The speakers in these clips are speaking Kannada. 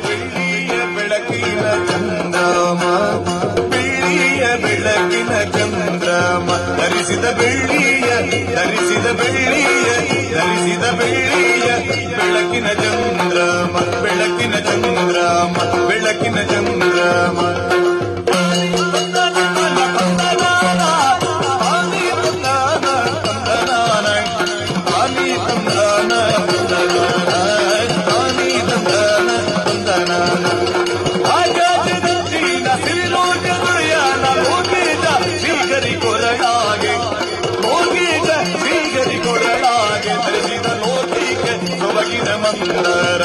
ಬೆಳ್ಳಿಯ ಬೆಳಕಿನ ಚಂದ್ರಮ, ಬೆಳ್ಳಿಯ ಬೆಳಕಿನ ಚಂದ್ರಮ, ಧರಿಸಿದ ಬೆಳ್ಳಿಯ ಧರಿಸಿದ ಬೆಳ್ಳಿಯ ಧರಿಸಿದ ಬೆಳ್ಳಿಯ ಬೆಳಕಿನ ಚಂದ್ರಮ, ಬೆಳಕಿನ ಚಂದ್ರಮ, ಬೆಳಕಿನ ಚಂದ್ರಮ. ಮಂದರ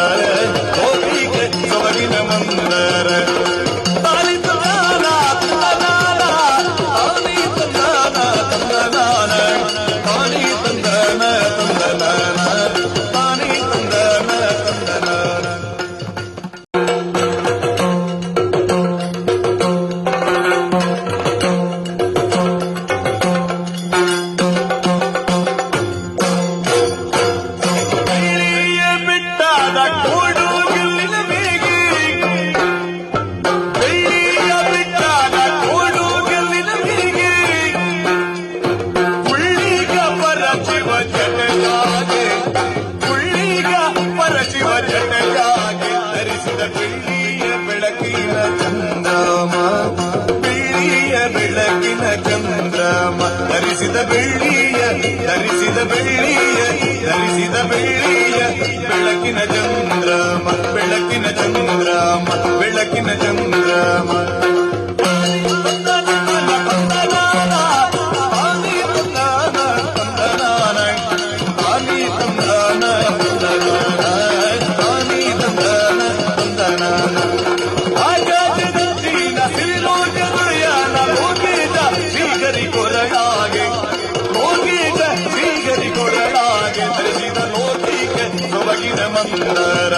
ಗೋಪಿಗೆ ಸೊಬಗಿನ ಮಂದರ ತಾಲಿ ತಂದಾನ ತಂದನಾನ, ತಾಲಿ ತಂದಾನ ತಂದನಾನ, ತಾಲಿ ತಂದಾನ ತಂದನಾನ, ತಾಲಿ ತಂದಾನ ತಂದನಾನ. ಧರಿಸಿದ ಬೆಳ್ಳಿಯ ಬೆಳಕಿನ ಚಂದ್ರಮ, ಬೆಳ್ಳಿಯ ಬೆಳಕಿನ ಚಂದ್ರಮ, ಧರಿಸಿದ ಬೆಳ್ಳಿಯ ಧರಿಸಿದ ಬೆಳ್ಳಿಯ ಧರಿಸಿದ ಬೆಳ್ಳಿಯ ಬೆಳಕಿನ ಚಂದ್ರಮ, ಬೆಳಕಿನ ಚಂದ್ರಮ, ಬೆಳಕಿನ ಚಂದ್ರಮ. ಧರಿಸಿದ ಲೋಕಿಗೆ ಸೊಬಗಿನ ಮಂದರ